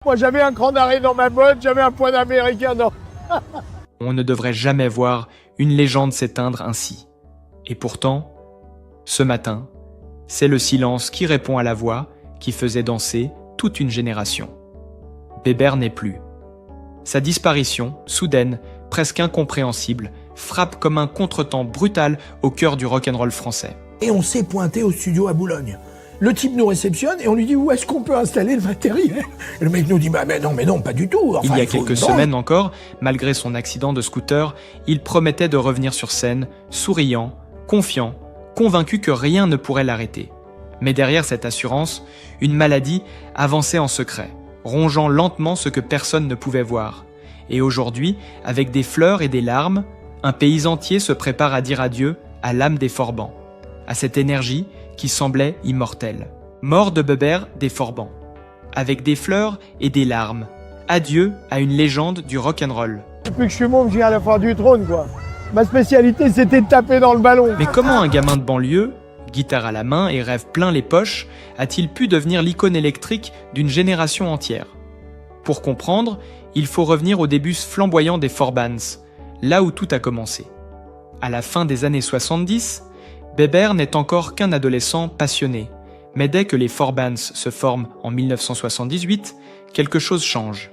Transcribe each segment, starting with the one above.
Moi j'avais un cran d'arrêt dans ma botte, j'avais un point d'américain dans... On ne devrait jamais voir une légende s'éteindre ainsi. Et pourtant, ce matin, c'est le silence qui répond à la voix qui faisait danser toute une génération. Bébert n'est plus. Sa disparition, soudaine, presque incompréhensible, frappe comme un contretemps brutal au cœur du rock'n'roll français. Et on s'est pointé au studio à Boulogne. Le type nous réceptionne et on lui dit où est-ce qu'on peut installer le matériel. Et le mec nous dit mais non, pas du tout. Enfin, il y a quelques semaines encore, malgré son accident de scooter, il promettait de revenir sur scène, souriant, confiant, convaincu que rien ne pourrait l'arrêter. Mais derrière cette assurance, une maladie avançait en secret, rongeant lentement ce que personne ne pouvait voir. Et aujourd'hui, avec des fleurs et des larmes, un pays entier se prépare à dire adieu à l'âme des Forbans, à cette énergie qui semblait immortelle. Mort de Bébert des Forbans. Avec des fleurs et des larmes. Adieu à une légende du rock'n'roll. Depuis que je suis môme, je viens à la foire du trône, quoi. Ma spécialité, c'était de taper dans le ballon. Mais comment un gamin de banlieue, guitare à la main et rêve plein les poches, a-t-il pu devenir l'icône électrique d'une génération entière? Pour comprendre, il faut revenir au début flamboyant des Forbans, là où tout a commencé. À la fin des années 70, Bébert n'est encore qu'un adolescent passionné, mais dès que les Forbans se forment en 1978, quelque chose change.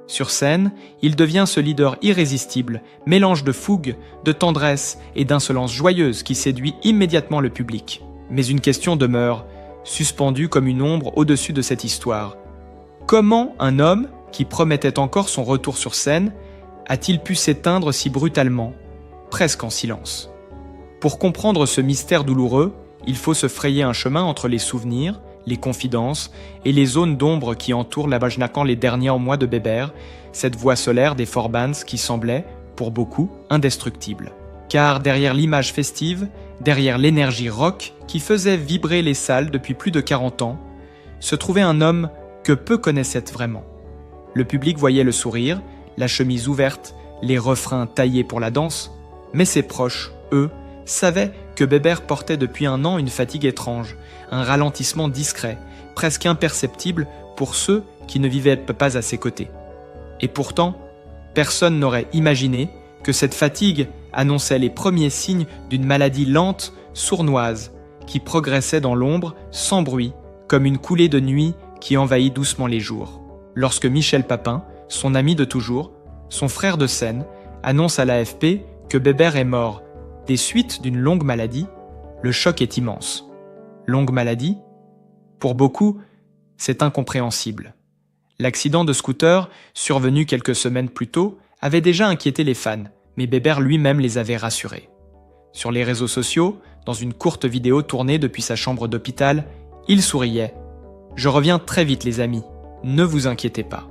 Sur scène, il devient ce leader irrésistible, mélange de fougue, de tendresse et d'insolence joyeuse qui séduit immédiatement le public. Mais une question demeure, suspendue comme une ombre au-dessus de cette histoire. Comment un homme, qui promettait encore son retour sur scène, a-t-il pu s'éteindre si brutalement, presque en silence? Pour comprendre ce mystère douloureux, il faut se frayer un chemin entre les souvenirs, les confidences et les zones d'ombre qui entourent l'imaginant les derniers mois de Bébert, cette voix solaire des Forbans qui semblait, pour beaucoup, indestructible. Car derrière l'image festive, derrière l'énergie rock qui faisait vibrer les salles depuis plus de 40 ans, se trouvait un homme que peu connaissaient vraiment. Le public voyait le sourire, la chemise ouverte, les refrains taillés pour la danse, mais ses proches, eux, savaient que Bébert portait depuis un an une fatigue étrange, un ralentissement discret, presque imperceptible pour ceux qui ne vivaient pas à ses côtés. Et pourtant, personne n'aurait imaginé que cette fatigue annonçait les premiers signes d'une maladie lente, sournoise, qui progressait dans l'ombre, sans bruit, comme une coulée de nuit qui envahit doucement les jours. Lorsque Michel Papin, son ami de toujours, son frère de scène, annonce à l'AFP que Bébert est mort des suites d'une longue maladie, le choc est immense. Longue maladie? Pour beaucoup, c'est incompréhensible. L'accident de scooter, survenu quelques semaines plus tôt, avait déjà inquiété les fans, mais Bébert lui-même les avait rassurés. Sur les réseaux sociaux, dans une courte vidéo tournée depuis sa chambre d'hôpital, il souriait. « Je reviens très vite les amis, ne vous inquiétez pas ».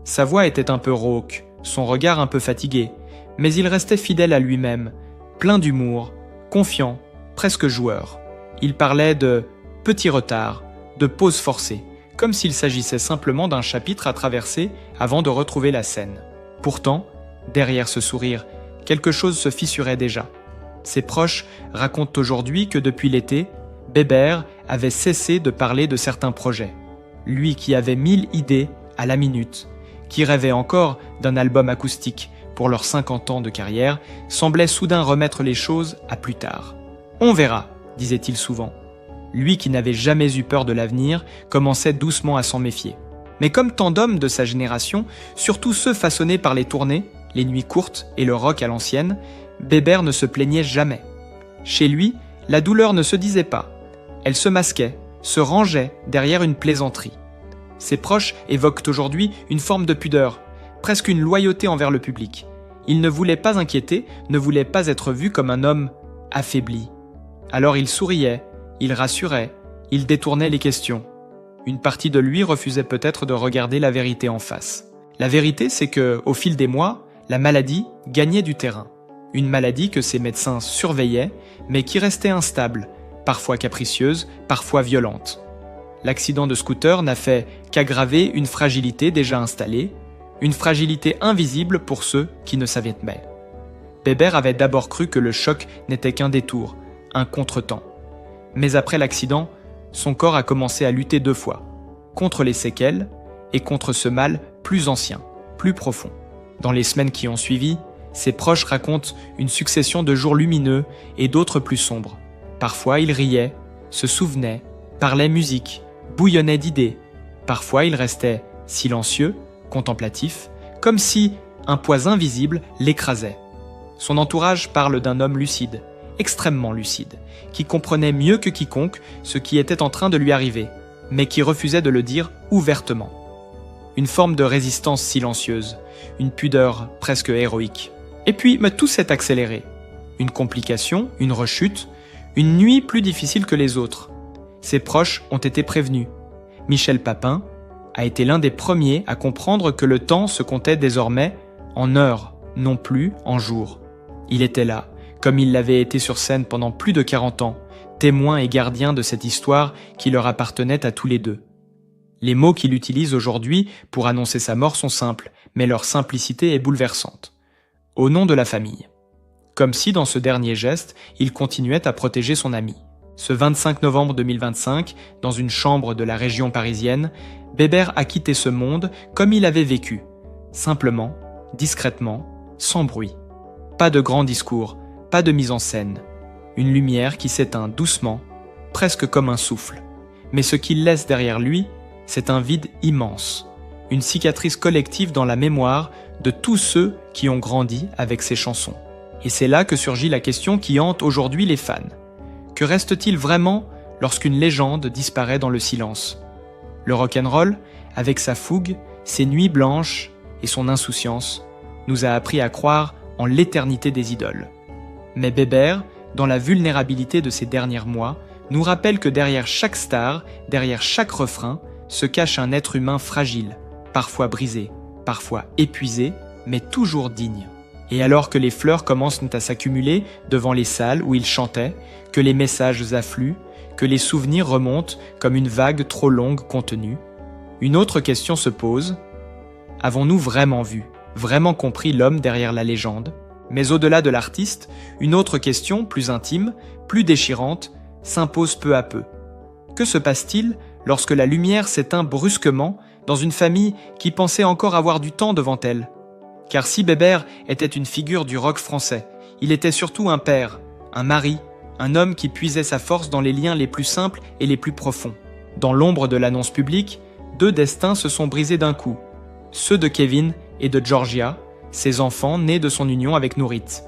Sa voix était un peu rauque, son regard un peu fatigué, mais il restait fidèle à lui-même, plein d'humour, confiant, presque joueur. Il parlait de « petits retards », de « pauses forcées », comme s'il s'agissait simplement d'un chapitre à traverser avant de retrouver la scène. Pourtant, derrière ce sourire, quelque chose se fissurait déjà. Ses proches racontent aujourd'hui que depuis l'été, Bébert avait cessé de parler de certains projets. Lui qui avait 1000 idées à la minute, qui rêvait encore d'un album acoustique pour leurs 50 ans de carrière, semblait soudain remettre les choses à plus tard. « On verra », disait-il souvent. Lui qui n'avait jamais eu peur de l'avenir, commençait doucement à s'en méfier. Mais comme tant d'hommes de sa génération, surtout ceux façonnés par les tournées, les nuits courtes et le rock à l'ancienne, Bébert ne se plaignait jamais. Chez lui, la douleur ne se disait pas. Elle se masquait, se rangeait derrière une plaisanterie. Ses proches évoquent aujourd'hui une forme de pudeur, presque une loyauté envers le public. Il ne voulait pas inquiéter, ne voulait pas être vu comme un homme affaibli. Alors il souriait, il rassurait, il détournait les questions. Une partie de lui refusait peut-être de regarder la vérité en face. La vérité, c'est que, au fil des mois, la maladie gagnait du terrain. Une maladie que ses médecins surveillaient, mais qui restait instable, parfois capricieuse, parfois violente. L'accident de scooter n'a fait qu'aggraver une fragilité déjà installée, une fragilité invisible pour ceux qui ne savaient mais. Bébert avait d'abord cru que le choc n'était qu'un détour, un contretemps. Mais après l'accident, son corps a commencé à lutter 2 fois, contre les séquelles et contre ce mal plus ancien, plus profond. Dans les semaines qui ont suivi, ses proches racontent une succession de jours lumineux et d'autres plus sombres. Parfois, il riait, se souvenait, parlait musique, bouillonnait d'idées. Parfois, il restait silencieux, contemplatif, comme si un poids invisible l'écrasait. Son entourage parle d'un homme lucide, extrêmement lucide, qui comprenait mieux que quiconque ce qui était en train de lui arriver, mais qui refusait de le dire ouvertement. Une forme de résistance silencieuse, une pudeur presque héroïque. Et puis, mais tout s'est accéléré. Une complication, une rechute, une nuit plus difficile que les autres. Ses proches ont été prévenus. Michel Papin a été l'un des premiers à comprendre que le temps se comptait désormais en heures, non plus en jours. Il était là, comme il l'avait été sur scène pendant plus de 40 ans, témoin et gardien de cette histoire qui leur appartenait à tous les deux. Les mots qu'il utilise aujourd'hui pour annoncer sa mort sont simples, mais leur simplicité est bouleversante. Au nom de la famille. Comme si dans ce dernier geste, il continuait à protéger son ami. Ce 25 novembre 2025, dans une chambre de la région parisienne, Bébert a quitté ce monde comme il avait vécu. Simplement, discrètement, sans bruit. Pas de grands discours, pas de mise en scène. Une lumière qui s'éteint doucement, presque comme un souffle. Mais ce qu'il laisse derrière lui, c'est un vide immense. Une cicatrice collective dans la mémoire de tous ceux qui ont grandi avec ses chansons. Et c'est là que surgit la question qui hante aujourd'hui les fans. Que reste-t-il vraiment lorsqu'une légende disparaît dans le silence ? Le rock'n'roll, avec sa fougue, ses nuits blanches et son insouciance, nous a appris à croire en l'éternité des idoles. Mais Bébert, dans la vulnérabilité de ces derniers mois, nous rappelle que derrière chaque star, derrière chaque refrain, se cache un être humain fragile, parfois brisé, parfois épuisé, mais toujours digne. Et alors que les fleurs commencent à s'accumuler devant les salles où il chantait, que les messages affluent, que les souvenirs remontent comme une vague trop longue contenue, une autre question se pose. Avons-nous vraiment vu, vraiment compris l'homme derrière la légende ? Mais au-delà de l'artiste, une autre question, plus intime, plus déchirante, s'impose peu à peu. Que se passe-t-il lorsque la lumière s'éteint brusquement dans une famille qui pensait encore avoir du temps devant elle ? Car si Bébert était une figure du rock français, il était surtout un père, un mari, un homme qui puisait sa force dans les liens les plus simples et les plus profonds. Dans l'ombre de l'annonce publique, deux destins se sont brisés d'un coup. Ceux de Kevin et de Georgia, ses enfants nés de son union avec Nourit.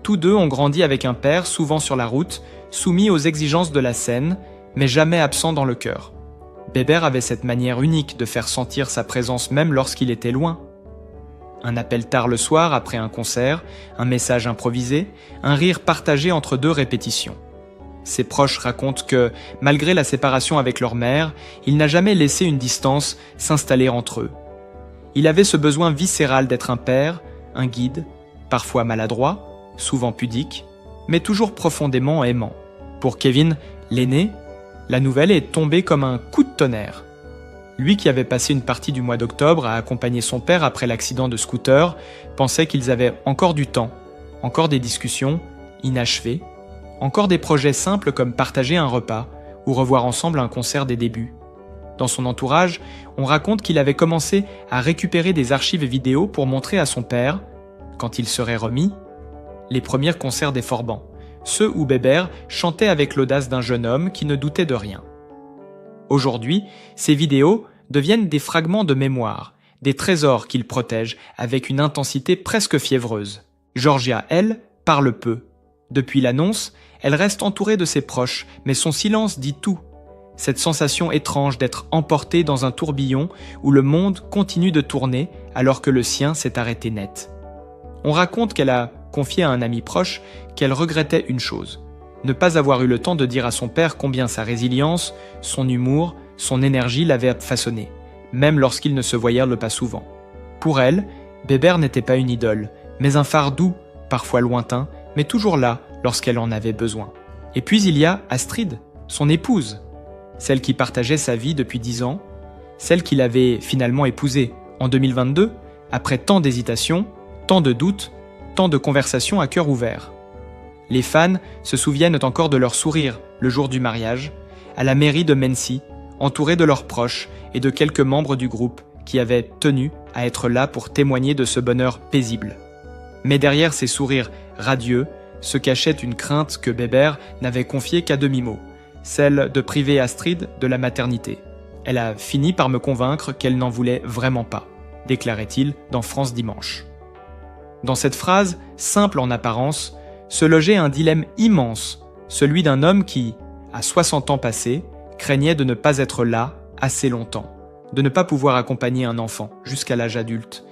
Tous deux ont grandi avec un père souvent sur la route, soumis aux exigences de la scène, mais jamais absent dans le cœur. Bébert avait cette manière unique de faire sentir sa présence même lorsqu'il était loin. Un appel tard le soir après un concert, un message improvisé, un rire partagé entre deux répétitions. Ses proches racontent que, malgré la séparation avec leur mère, il n'a jamais laissé une distance s'installer entre eux. Il avait ce besoin viscéral d'être un père, un guide, parfois maladroit, souvent pudique, mais toujours profondément aimant. Pour Kevin, l'aîné, la nouvelle est tombée comme un coup de tonnerre. Lui qui avait passé une partie du mois d'octobre à accompagner son père après l'accident de scooter, pensait qu'ils avaient encore du temps, encore des discussions inachevées, encore des projets simples comme partager un repas ou revoir ensemble un concert des débuts. Dans son entourage, on raconte qu'il avait commencé à récupérer des archives vidéo pour montrer à son père, quand il serait remis, les premiers concerts des Forbans, ceux où Bébert chantait avec l'audace d'un jeune homme qui ne doutait de rien. Aujourd'hui, ces vidéos deviennent des fragments de mémoire, des trésors qu'il protège avec une intensité presque fiévreuse. Georgia, elle, parle peu. Depuis l'annonce, elle reste entourée de ses proches, mais son silence dit tout. Cette sensation étrange d'être emportée dans un tourbillon où le monde continue de tourner alors que le sien s'est arrêté net. On raconte qu'elle a confié à un ami proche qu'elle regrettait une chose, ne pas avoir eu le temps de dire à son père combien sa résilience, son humour, son énergie l'avaient façonné, même lorsqu'ils ne se voyaient pas souvent. Pour elle, Bébert n'était pas une idole, mais un phare doux, parfois lointain, mais toujours là lorsqu'elle en avait besoin. Et puis il y a Astrid, son épouse, celle qui partageait sa vie depuis 10 ans, celle qu'il avait finalement épousée en 2022, après tant d'hésitations, tant de doutes, tant de conversations à cœur ouvert. Les fans se souviennent encore de leur sourire le jour du mariage, à la mairie de Mency, entourés de leurs proches et de quelques membres du groupe qui avait tenu à être là pour témoigner de ce bonheur paisible. Mais derrière ces sourires radieux se cachait une crainte que Bébert n'avait confiée qu'à demi-mot, celle de priver Astrid de la maternité. Elle a fini par me convaincre qu'elle n'en voulait vraiment pas, déclarait-il dans France Dimanche. Dans cette phrase, simple en apparence, se logeait un dilemme immense, celui d'un homme qui, à 60 ans passés, craignait de ne pas être là assez longtemps, de ne pas pouvoir accompagner un enfant jusqu'à l'âge adulte.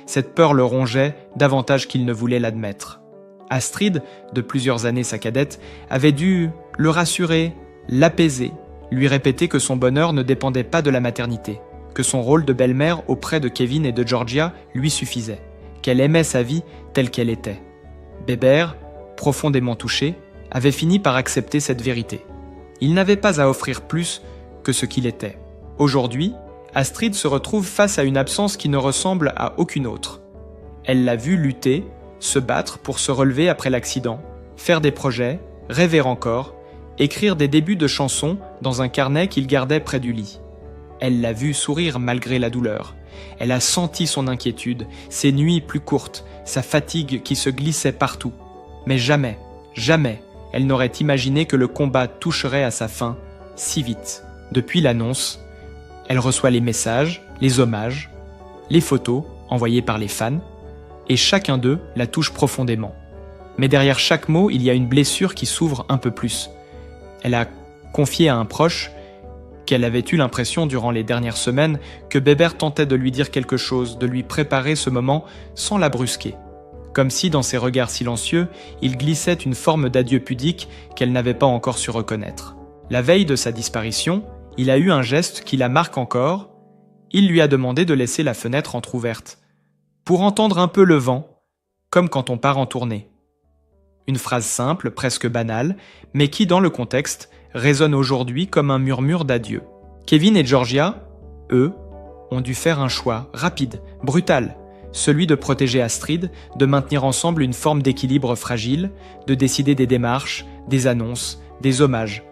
Cette peur le rongeait davantage qu'il ne voulait l'admettre. Astrid, de plusieurs années sa cadette, avait dû le rassurer, l'apaiser, lui répéter que son bonheur ne dépendait pas de la maternité, que son rôle de belle-mère auprès de Kevin et de Georgia lui suffisait, qu'elle aimait sa vie telle qu'elle était. Bébert, profondément touché, avait fini par accepter cette vérité. Il n'avait pas à offrir plus que ce qu'il était. Aujourd'hui, Astrid se retrouve face à une absence qui ne ressemble à aucune autre. Elle l'a vu lutter, se battre pour se relever après l'accident, faire des projets, rêver encore, écrire des débuts de chansons dans un carnet qu'il gardait près du lit. Elle l'a vu sourire malgré la douleur. Elle a senti son inquiétude, ses nuits plus courtes, sa fatigue qui se glissait partout. Mais jamais, jamais, elle n'aurait imaginé que le combat toucherait à sa fin si vite. Depuis l'annonce, elle reçoit les messages, les hommages, les photos envoyées par les fans, et chacun d'eux la touche profondément. Mais derrière chaque mot, il y a une blessure qui s'ouvre un peu plus. Elle a confié à un proche qu'elle avait eu l'impression durant les dernières semaines que Bébert tentait de lui dire quelque chose, de lui préparer ce moment sans la brusquer. Comme si dans ses regards silencieux, il glissait une forme d'adieu pudique qu'elle n'avait pas encore su reconnaître. La veille de sa disparition, il a eu un geste qui la marque encore. Il lui a demandé de laisser la fenêtre entr'ouverte, pour entendre un peu le vent, comme quand on part en tournée. Une phrase simple, presque banale, mais qui, dans le contexte, résonne aujourd'hui comme un murmure d'adieu. Kevin et Georgia, eux, ont dû faire un choix rapide, brutal, celui de protéger Astrid, de maintenir ensemble une forme d'équilibre fragile, de décider des démarches, des annonces, des hommages.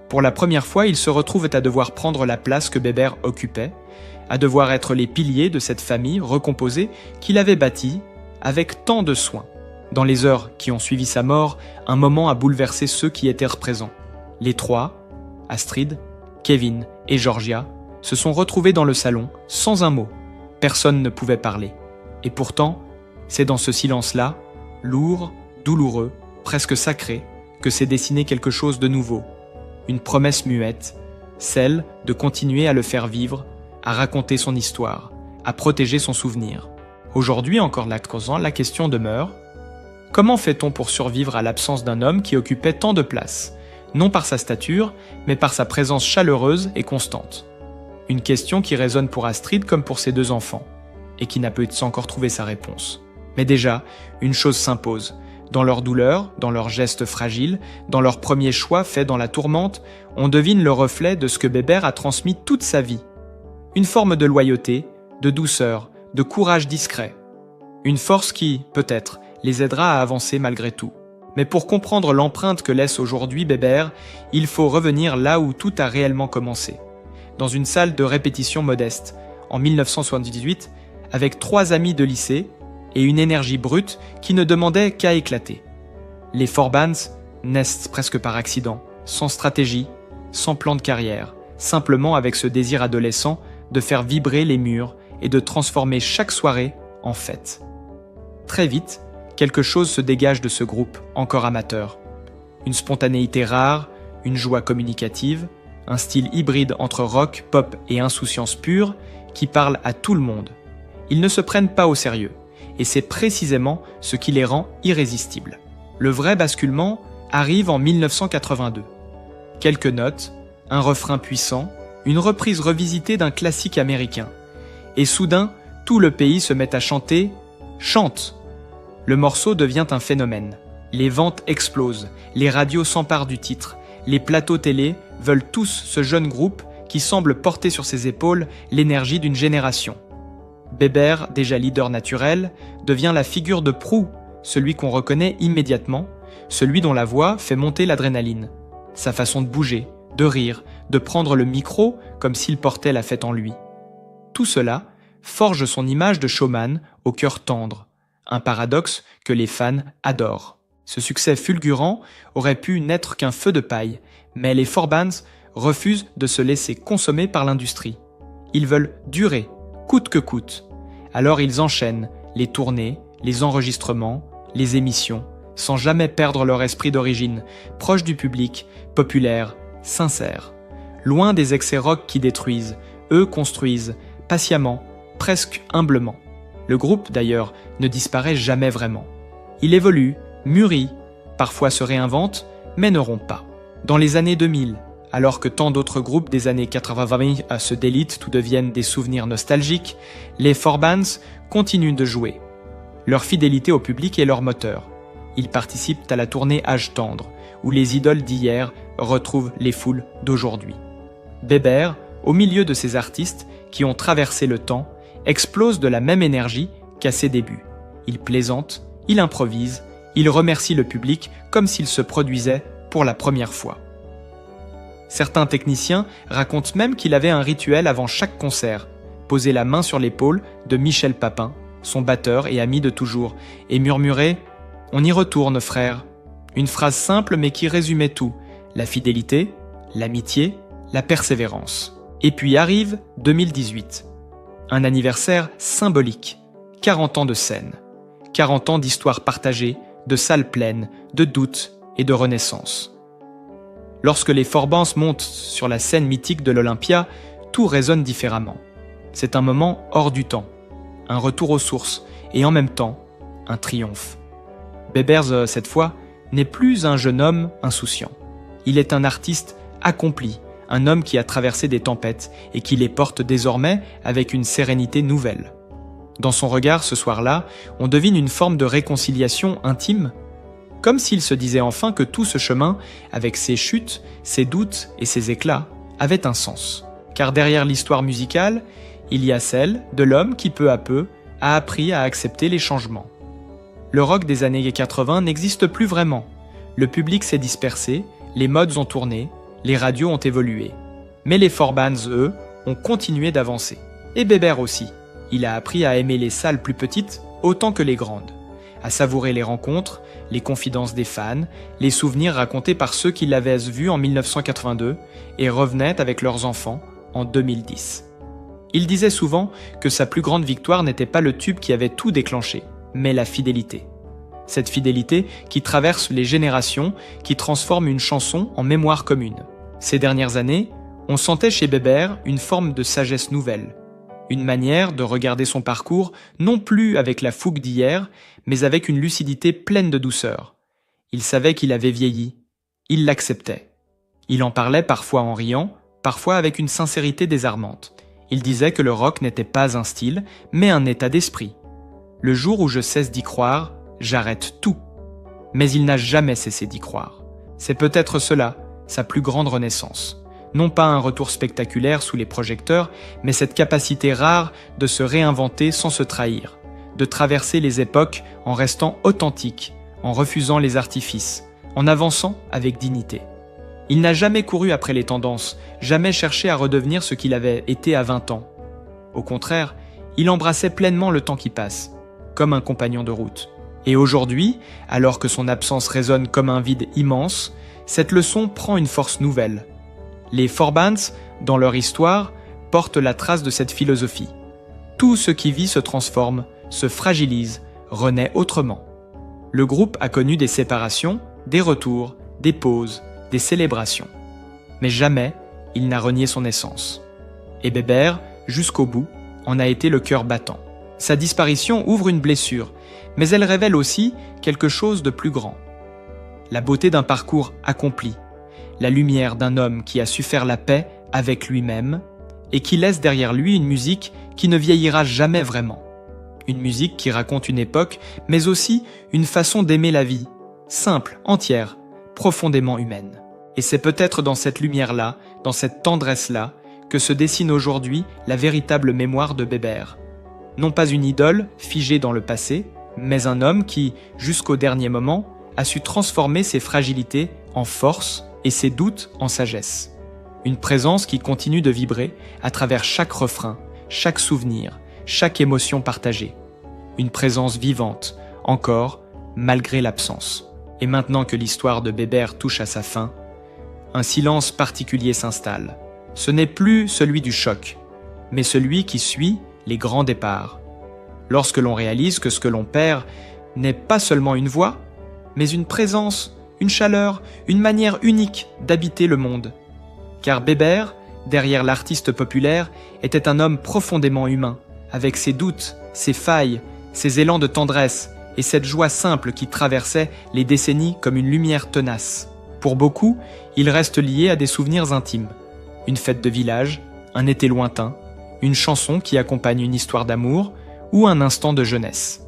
Pour la première fois, ils se retrouvent à devoir prendre la place que Bébert occupait, à devoir être les piliers de cette famille recomposée qu'il avait bâtie avec tant de soin. Dans les heures qui ont suivi sa mort, un moment a bouleversé ceux qui étaient présents. Les trois, Astrid, Kevin et Georgia, se sont retrouvés dans le salon, sans un mot. Personne ne pouvait parler. Et pourtant, c'est dans ce silence-là, lourd, douloureux, presque sacré, que s'est dessiné quelque chose de nouveau. Une promesse muette, celle de continuer à le faire vivre, à raconter son histoire, à protéger son souvenir. Aujourd'hui, encore l'acte-causant, la question demeure: comment fait-on pour survivre à l'absence d'un homme qui occupait tant de place, non par sa stature, mais par sa présence chaleureuse et constante? Une question qui résonne pour Astrid comme pour ses deux enfants, et qui n'a peut-être encore trouvé sa réponse. Mais déjà, une chose s'impose. Dans leur douleur, dans leurs gestes fragiles, dans leurs premiers choix faits dans la tourmente, on devine le reflet de ce que Bébert a transmis toute sa vie. Une forme de loyauté, de douceur, de courage discret. Une force qui, peut-être, les aidera à avancer malgré tout. Mais pour comprendre l'empreinte que laisse aujourd'hui Bébert, il faut revenir là où tout a réellement commencé. Dans une salle de répétition modeste, en 1978, avec 3 amis de lycée et une énergie brute qui ne demandait qu'à éclater. Les four bands naissent presque par accident, sans stratégie, sans plan de carrière, simplement avec ce désir adolescent de faire vibrer les murs et de transformer chaque soirée en fête. Très vite, quelque chose se dégage de ce groupe, encore amateur. Une spontanéité rare, une joie communicative, un style hybride entre rock, pop et insouciance pure qui parle à tout le monde. Ils ne se prennent pas au sérieux, et c'est précisément ce qui les rend irrésistibles. Le vrai basculement arrive en 1982. Quelques notes, un refrain puissant, une reprise revisitée d'un classique américain. Et soudain, tout le pays se met à chanter « Chante !». Le morceau devient un phénomène. Les ventes explosent, les radios s'emparent du titre, les plateaux télé veulent tous ce jeune groupe qui semble porter sur ses épaules l'énergie d'une génération. Bébert, déjà leader naturel, devient la figure de proue, celui qu'on reconnaît immédiatement, celui dont la voix fait monter l'adrénaline. Sa façon de bouger, de rire, de prendre le micro comme s'il portait la fête en lui. Tout cela forge son image de showman au cœur tendre, un paradoxe que les fans adorent. Ce succès fulgurant aurait pu n'être qu'un feu de paille, mais les four bands refusent de se laisser consommer par l'industrie. Ils veulent durer, coûte que coûte. Alors ils enchaînent les tournées, les enregistrements, les émissions, sans jamais perdre leur esprit d'origine, proche du public, populaire, sincère. Loin des excès rock qui détruisent, eux construisent, patiemment, presque humblement. Le groupe, d'ailleurs, ne disparaît jamais vraiment. Il évolue, mûrit, parfois se réinvente, mais ne rompt pas. Dans les années 2000, alors que tant d'autres groupes des années 80 se délitent ou deviennent des souvenirs nostalgiques, les four bands continuent de jouer. Leur fidélité au public est leur moteur. Ils participent à la tournée Âge tendre, où les idoles d'hier retrouvent les foules d'aujourd'hui. Bébert, au milieu de ces artistes qui ont traversé le temps, explose de la même énergie qu'à ses débuts. Il plaisante, il improvise, il remercie le public comme s'il se produisait pour la première fois. Certains techniciens racontent même qu'il avait un rituel avant chaque concert, poser la main sur l'épaule de Michel Papin, son batteur et ami de toujours, et murmurer « On y retourne, frère ». Une phrase simple mais qui résumait tout, la fidélité, l'amitié, la persévérance. Et puis arrive 2018. Un anniversaire symbolique, 40 ans de scène, 40 ans d'histoires partagées, de salles pleines, de doutes et de renaissance. Lorsque les four bands montent sur la scène mythique de l'Olympia, tout résonne différemment. C'est un moment hors du temps, un retour aux sources et en même temps, un triomphe. Bébert, cette fois, n'est plus un jeune homme insouciant. Il est un artiste accompli, un homme qui a traversé des tempêtes et qui les porte désormais avec une sérénité nouvelle. Dans son regard ce soir-là, on devine une forme de réconciliation intime, comme s'il se disait enfin que tout ce chemin, avec ses chutes, ses doutes et ses éclats, avait un sens. Car derrière l'histoire musicale, il y a celle de l'homme qui peu à peu a appris à accepter les changements. Le rock des années 80 n'existe plus vraiment. Le public s'est dispersé, les modes ont tourné, les radios ont évolué. Mais les four bands, eux, ont continué d'avancer. Et Bébert aussi. Il a appris à aimer les salles plus petites autant que les grandes, à savourer les rencontres, les confidences des fans, les souvenirs racontés par ceux qui l'avaient vus en 1982 et revenaient avec leurs enfants en 2010. Il disait souvent que sa plus grande victoire n'était pas le tube qui avait tout déclenché, mais la fidélité. Cette fidélité qui traverse les générations, qui transforme une chanson en mémoire commune. Ces dernières années, on sentait chez Bébert une forme de sagesse nouvelle, une manière de regarder son parcours non plus avec la fougue d'hier, mais avec une lucidité pleine de douceur. Il savait qu'il avait vieilli, il l'acceptait. Il en parlait parfois en riant, parfois avec une sincérité désarmante. Il disait que le rock n'était pas un style, mais un état d'esprit. Le jour où je cesse d'y croire, j'arrête tout. Mais il n'a jamais cessé d'y croire. C'est peut-être cela, sa plus grande renaissance. Non pas un retour spectaculaire sous les projecteurs, mais cette capacité rare de se réinventer sans se trahir, de traverser les époques en restant authentique, en refusant les artifices, en avançant avec dignité. Il n'a jamais couru après les tendances, jamais cherché à redevenir ce qu'il avait été à 20 ans. Au contraire, il embrassait pleinement le temps qui passe, comme un compagnon de route. Et aujourd'hui, alors que son absence résonne comme un vide immense, cette leçon prend une force nouvelle. Les four bands, dans leur histoire, portent la trace de cette philosophie. Tout ce qui vit se transforme, se fragilise, renaît autrement. Le groupe a connu des séparations, des retours, des pauses, des célébrations. Mais jamais il n'a renié son essence. Et Bébert, jusqu'au bout, en a été le cœur battant. Sa disparition ouvre une blessure, mais elle révèle aussi quelque chose de plus grand. La beauté d'un parcours accompli, la lumière d'un homme qui a su faire la paix avec lui-même et qui laisse derrière lui une musique qui ne vieillira jamais vraiment. Une musique qui raconte une époque, mais aussi une façon d'aimer la vie, simple, entière, profondément humaine. Et c'est peut-être dans cette lumière-là, dans cette tendresse-là, que se dessine aujourd'hui la véritable mémoire de Bébert. Non pas une idole figée dans le passé, mais un homme qui, jusqu'au dernier moment, a su transformer ses fragilités en force et ses doutes en sagesse. Une présence qui continue de vibrer à travers chaque refrain, chaque souvenir, chaque émotion partagée. Une présence vivante, encore, malgré l'absence. Et maintenant que l'histoire de Bébert touche à sa fin, un silence particulier s'installe. Ce n'est plus celui du choc, mais celui qui suit les grands départs. Lorsque l'on réalise que ce que l'on perd n'est pas seulement une voix, mais une présence, une chaleur, une manière unique d'habiter le monde. Car Bébert, derrière l'artiste populaire, était un homme profondément humain, avec ses doutes, ses failles, ses élans de tendresse et cette joie simple qui traversait les décennies comme une lumière tenace. Pour beaucoup, il reste lié à des souvenirs intimes. Une fête de village, un été lointain, une chanson qui accompagne une histoire d'amour ou un instant de jeunesse.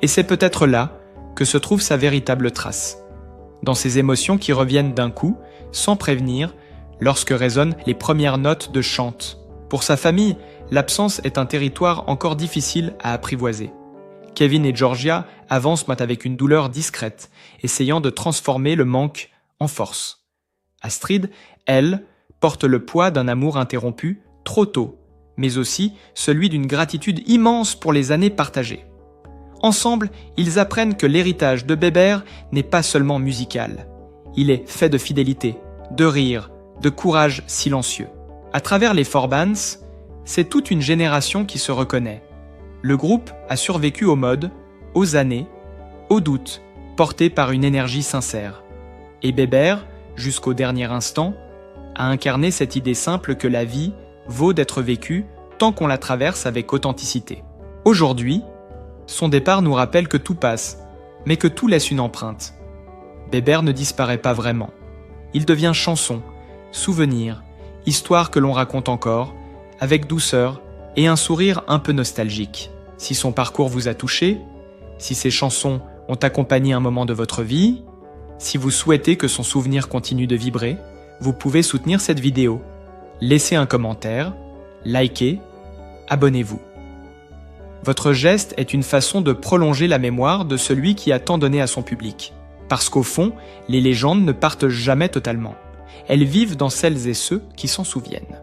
Et c'est peut-être là que se trouve sa véritable trace. Dans ces émotions qui reviennent d'un coup, sans prévenir, lorsque résonnent les premières notes de chante. Pour sa famille, l'absence est un territoire encore difficile à apprivoiser. Kevin et Georgia avancent avec une douleur discrète, essayant de transformer le manque en force. Astrid, elle, porte le poids d'un amour interrompu trop tôt, mais aussi celui d'une gratitude immense pour les années partagées. Ensemble, ils apprennent que l'héritage de Bébert n'est pas seulement musical. Il est fait de fidélité, de rire, de courage silencieux. À travers les Forbans, c'est toute une génération qui se reconnaît. Le groupe a survécu aux modes, aux années, aux doutes, portés par une énergie sincère. Et Bébert, jusqu'au dernier instant, a incarné cette idée simple que la vie vaut d'être vécue tant qu'on la traverse avec authenticité. Aujourd'hui, son départ nous rappelle que tout passe, mais que tout laisse une empreinte. Bébert ne disparaît pas vraiment. Il devient chanson, souvenir, histoire que l'on raconte encore, avec douceur et un sourire un peu nostalgique. Si son parcours vous a touché, si ses chansons ont accompagné un moment de votre vie, si vous souhaitez que son souvenir continue de vibrer, vous pouvez soutenir cette vidéo. Laissez un commentaire, likez, abonnez-vous. Votre geste est une façon de prolonger la mémoire de celui qui a tant donné à son public. Parce qu'au fond, les légendes ne partent jamais totalement. Elles vivent dans celles et ceux qui s'en souviennent.